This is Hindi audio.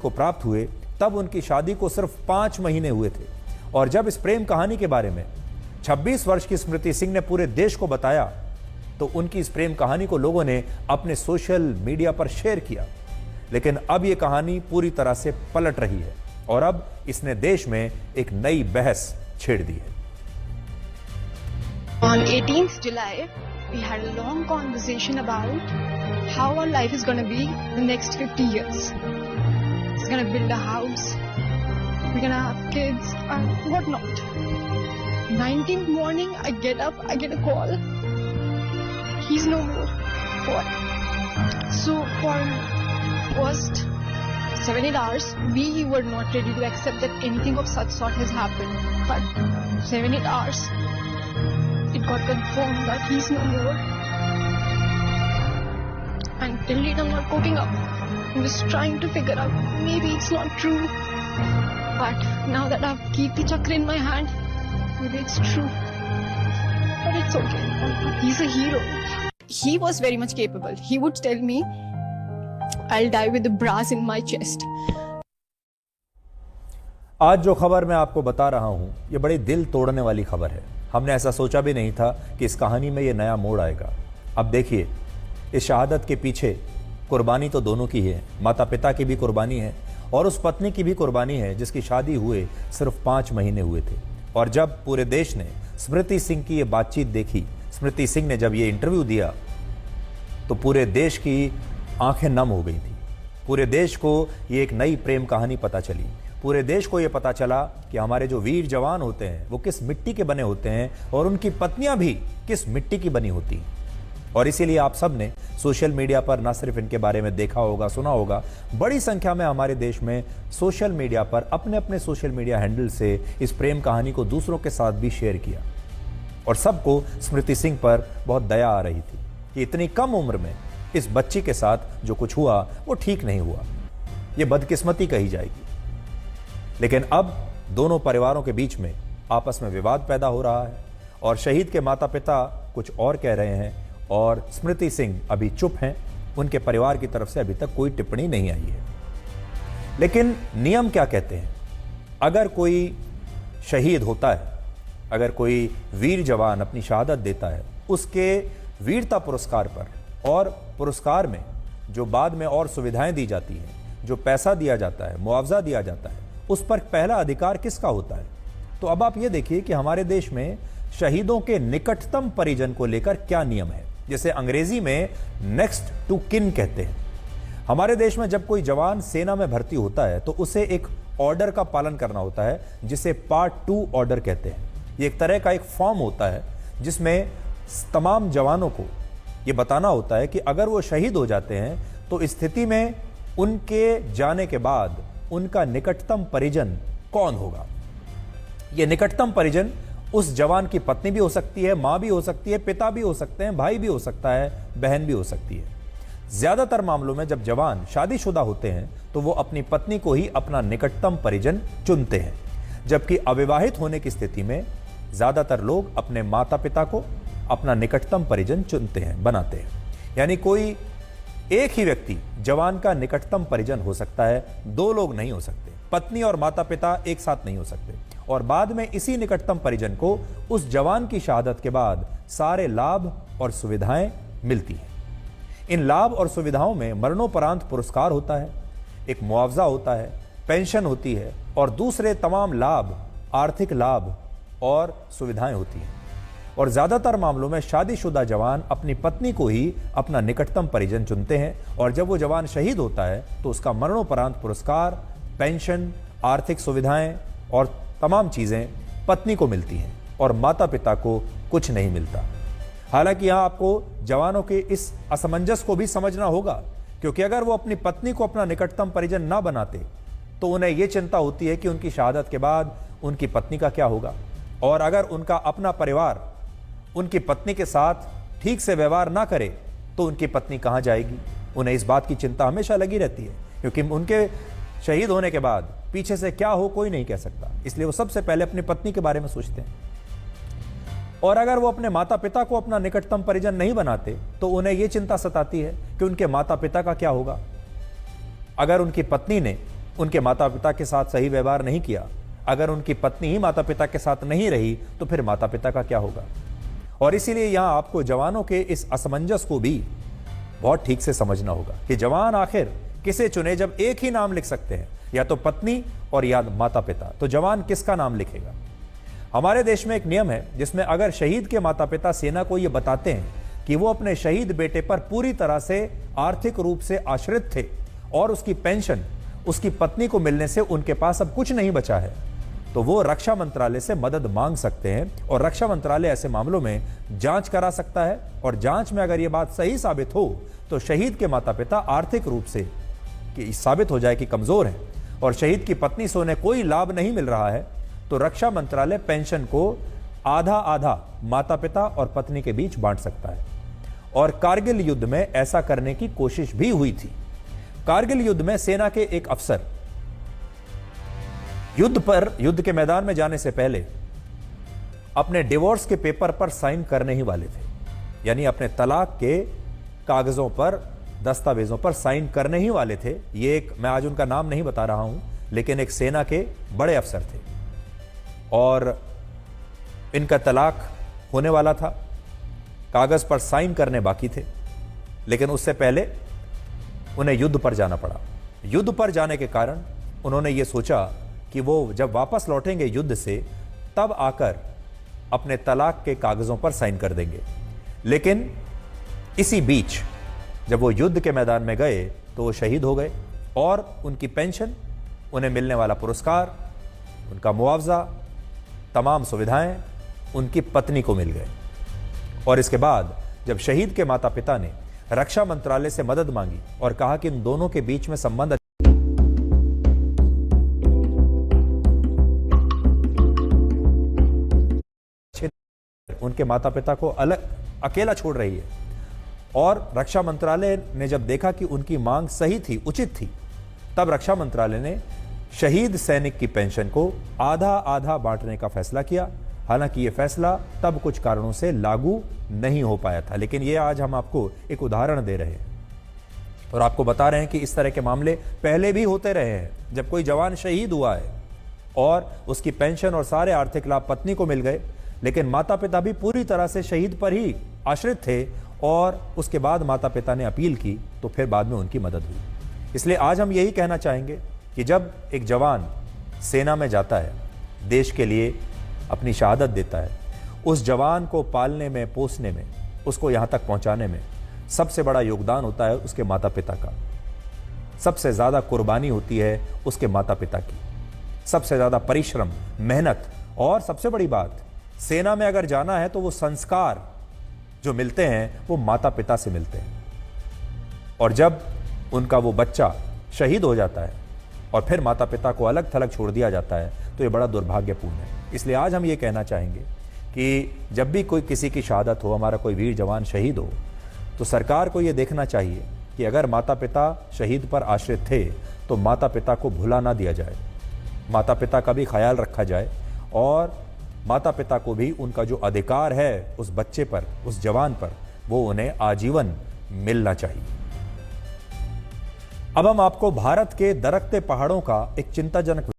को प्राप्त हुए तब उनकी शादी को सिर्फ 5 महीने हुए थे। और जब इस प्रेम कहानी के बारे में 26 वर्ष की स्मृति सिंह ने पूरे देश को बताया तो उनकी इस प्रेम कहानी को लोगों ने अपने सोशल मीडिया पर शेयर किया। लेकिन अब यह कहानी पूरी तरह से पलट रही है और अब इसने देश में एक नई बहस छेड़ दी है। On 18th July, we had a long conversation about how our life is going to be the next 50 years. He's going to build a house, we're going to have kids and whatnot. 19th morning, I get up, I get a call. He's no more. What? So for first 7-8 hours, we were not ready to accept that anything of such sort has happened. But 7-8 hours, it got confirmed that he's no more. And till date I'm not coping up. I'm just trying to figure out, maybe it's not true. But now that I've Kirti Chakra in my hand, maybe it's true. But it's okay. He's a hero. He was very much capable. He would tell me, I'll die with a brass in my chest. आज जो खबर मैं आपको बता रहा हूं, ये बड़ी दिल तोड़ने वाली खबर है। हमने ऐसा सोचा भी नहीं था कि इस कहानी में ये नया मोड़ आएगा। अब देखिए, इस शहादत के पीछे कुर्बानी तो दोनों की है, माता पिता की भी कुर्बानी है और उस पत्नी की भी कुर्बानी है जिसकी शादी हुए सिर्फ 5 महीने हुए थे। और जब पूरे देश ने स्मृति सिंह की ये बातचीत देखी, स्मृति सिंह ने जब ये इंटरव्यू दिया, तो पूरे देश की आंखें नम हो गई थी। पूरे देश को ये एक नई प्रेम कहानी पता चली। पूरे देश को ये पता चला कि हमारे जो वीर जवान होते हैं वो किस मिट्टी के बने होते हैं और उनकी पत्नियां भी किस मिट्टी की बनी होती हैं। और इसीलिए आप सब ने सोशल मीडिया पर न सिर्फ इनके बारे में देखा होगा, सुना होगा, बड़ी संख्या में हमारे देश में सोशल मीडिया पर अपने अपने सोशल मीडिया हैंडल से इस प्रेम कहानी को दूसरों के साथ भी शेयर किया। और सबको स्मृति सिंह पर बहुत दया आ रही थी कि इतनी कम उम्र में इस बच्ची के साथ जो कुछ हुआ वो ठीक नहीं हुआ, ये बदकिस्मती कही जाएगी। लेकिन अब दोनों परिवारों के बीच में आपस में विवाद पैदा हो रहा है और शहीद के माता पिता कुछ और कह रहे हैं और स्मृति सिंह अभी चुप हैं। उनके परिवार की तरफ से अभी तक कोई टिप्पणी नहीं आई है। लेकिन नियम क्या कहते हैं? अगर कोई शहीद होता है, अगर कोई वीर जवान अपनी शहादत देता है, उसके वीरता पुरस्कार पर और पुरस्कार में जो बाद में और सुविधाएं दी जाती हैं, जो पैसा दिया जाता है, मुआवजा दिया जाता है, उस पर पहला अधिकार किसका होता है? तो अब आप ये देखिए कि हमारे देश में शहीदों के निकटतम परिजन को लेकर क्या नियम है, जिसे अंग्रेजी में नेक्स्ट टू किन कहते हैं। हमारे देश में जब कोई जवान सेना में भर्ती होता है तो उसे एक ऑर्डर का पालन करना होता है जिसे पार्ट 2 ऑर्डर कहते हैं। ये एक तरह का एक फॉर्म होता है जिसमें तमाम जवानों को ये बताना होता है कि अगर वो शहीद हो जाते हैं तो इस स्थिति में उनके जाने के बाद उनका निकटतम परिजन कौन होगा। ये निकटतम परिजन उस जवान की पत्नी भी हो सकती है, मां भी हो सकती है, पिता भी हो सकते हैं, भाई भी हो सकता है, बहन भी हो सकती है। ज्यादातर मामलों में जब जवान शादीशुदा होते हैं तो वो अपनी पत्नी को ही अपना निकटतम परिजन चुनते हैं, जबकि अविवाहित होने की स्थिति में ज्यादातर लोग अपने माता पिता को अपना निकटतम परिजन चुनते हैं, बनाते हैं। यानी कोई एक ही व्यक्ति जवान का निकटतम परिजन हो सकता है, 2 लोग नहीं हो सकते। पत्नी और माता पिता एक साथ नहीं हो सकते। और बाद में इसी निकटतम परिजन को उस जवान की शहादत के बाद सारे लाभ और सुविधाएं मिलती हैं। इन लाभ और सुविधाओं में मरणोपरांत पुरस्कार होता है, एक मुआवजा होता है, पेंशन होती है और दूसरे तमाम लाभ, आर्थिक लाभ और सुविधाएं होती हैं। और ज्यादातर मामलों में शादीशुदा जवान अपनी पत्नी को ही अपना निकटतम परिजन चुनते हैं और जब वो जवान शहीद होता है तो उसका मरणोपरांत पुरस्कार, पेंशन, आर्थिक सुविधाएं और तमाम चीजें पत्नी को मिलती हैं और माता पिता को कुछ नहीं मिलता। हालांकि यहां आपको जवानों के इस असमंजस को भी समझना होगा, क्योंकि अगर वो अपनी पत्नी को अपना निकटतम परिजन ना बनाते तो उन्हें यह चिंता होती है कि उनकी शहादत के बाद उनकी पत्नी का क्या होगा। और अगर उनका अपना परिवार उनकी पत्नी के साथ ठीक से व्यवहार ना करे तो उनकी पत्नी कहां जाएगी। उन्हें इस बात की चिंता हमेशा लगी रहती है, क्योंकि उनके शहीद होने के बाद पीछे से क्या हो कोई नहीं कह सकता। इसलिए वो सबसे पहले अपनी पत्नी के बारे में सोचते हैं। और अगर वो अपने माता पिता को अपना निकटतम परिजन नहीं बनाते तो उन्हें यह चिंता सताती है कि उनके माता पिता का क्या होगा। अगर उनकी पत्नी ने उनके माता पिता के साथ सही व्यवहार नहीं किया, अगर उनकी पत्नी ही माता पिता के साथ नहीं रही, तो फिर माता पिता का क्या होगा। और इसीलिए यहां आपको जवानों के इस असमंजस को भी बहुत ठीक से समझना होगा कि जवान आखिर किसे चुने। जब एक ही नाम लिख सकते हैं, या तो पत्नी और या माता पिता, तो जवान किसका नाम लिखेगा। हमारे देश में एक नियम है जिसमें अगर शहीद के माता पिता सेना को यह बताते हैं कि वो अपने शहीद बेटे पर पूरी तरह से आर्थिक रूप से आश्रित थे और उसकी पेंशन उसकी पत्नी को मिलने से उनके पास अब कुछ नहीं बचा है, तो वो रक्षा मंत्रालय से मदद मांग सकते हैं और रक्षा मंत्रालय ऐसे मामलों में जांच करा सकता है। और जांच में अगर यह बात सही साबित हो तो शहीद के माता पिता आर्थिक रूप से साबित हो जाए कि कमजोर है और शहीद की पत्नी से उन्हें कोई लाभ नहीं मिल रहा है, तो रक्षा मंत्रालय पेंशन को आधा आधा माता पिता और पत्नी के बीच बांट सकता है। और कारगिल युद्ध में ऐसा करने की कोशिश भी हुई थी। कारगिल युद्ध में सेना के एक अफसर युद्ध के मैदान में जाने से पहले अपने डिवोर्स के पेपर पर साइन करने ही वाले थे, यानी अपने तलाक के कागजों पर, दस्तावेजों पर साइन करने ही वाले थे। ये एक, मैं आज उनका नाम नहीं बता रहा हूं, लेकिन एक सेना के बड़े अफसर थे और इनका तलाक होने वाला था। कागज पर साइन करने बाकी थे, लेकिन उससे पहले उन्हें युद्ध पर जाना पड़ा। युद्ध पर जाने के कारण उन्होंने ये सोचा कि वो जब वापस लौटेंगे युद्ध से, तब आकर अपने तलाक के कागजों पर साइन कर देंगे। लेकिन इसी बीच जब वो युद्ध के मैदान में गए तो वो शहीद हो गए और उनकी पेंशन, उन्हें मिलने वाला पुरस्कार, उनका मुआवजा, तमाम सुविधाएं उनकी पत्नी को मिल गए। और इसके बाद जब शहीद के माता पिता ने रक्षा मंत्रालय से मदद मांगी और कहा कि इन दोनों के बीच में संबंध उनके माता पिता को अकेला छोड़ रही है, और रक्षा मंत्रालय ने जब देखा कि उनकी मांग सही थी, उचित थी, तब रक्षा मंत्रालय ने शहीद सैनिक की पेंशन को आधा आधा बांटने का फैसला किया। हालांकि यह फैसला तब कुछ कारणों से लागू नहीं हो पाया था, लेकिन यह आज हम आपको एक उदाहरण दे रहे हैं और आपको बता रहे हैं कि इस तरह के मामले पहले भी होते रहे हैं। जब कोई जवान शहीद हुआ है और उसकी पेंशन और सारे आर्थिक लाभ पत्नी को मिल गए, लेकिन माता पिता भी पूरी तरह से शहीद पर ही आश्रित थे और उसके बाद माता पिता ने अपील की, तो फिर बाद में उनकी मदद हुई। इसलिए आज हम यही कहना चाहेंगे कि जब एक जवान सेना में जाता है, देश के लिए अपनी शहादत देता है, उस जवान को पालने में, पोसने में, उसको यहाँ तक पहुँचाने में सबसे बड़ा योगदान होता है उसके माता पिता का। सबसे ज़्यादा कुर्बानी होती है उसके माता पिता की, सबसे ज़्यादा परिश्रम, मेहनत, और सबसे बड़ी बात, सेना में अगर जाना है तो वो संस्कार जो मिलते हैं वो माता पिता से मिलते हैं। और जब उनका वो बच्चा शहीद हो जाता है और फिर माता पिता को अलग थलग छोड़ दिया जाता है, तो ये बड़ा दुर्भाग्यपूर्ण है। इसलिए आज हम ये कहना चाहेंगे कि जब भी कोई किसी की शहादत हो, हमारा कोई वीर जवान शहीद हो, तो सरकार को ये देखना चाहिए कि अगर माता पिता शहीद पर आश्रित थे तो माता पिता को भुला ना दिया जाए, माता पिता का भी ख्याल रखा जाए और माता पिता को भी उनका जो अधिकार है उस बच्चे पर, उस जवान पर, वो उन्हें आजीवन मिलना चाहिए। अब हम आपको भारत के दरकते पहाड़ों का एक चिंताजनक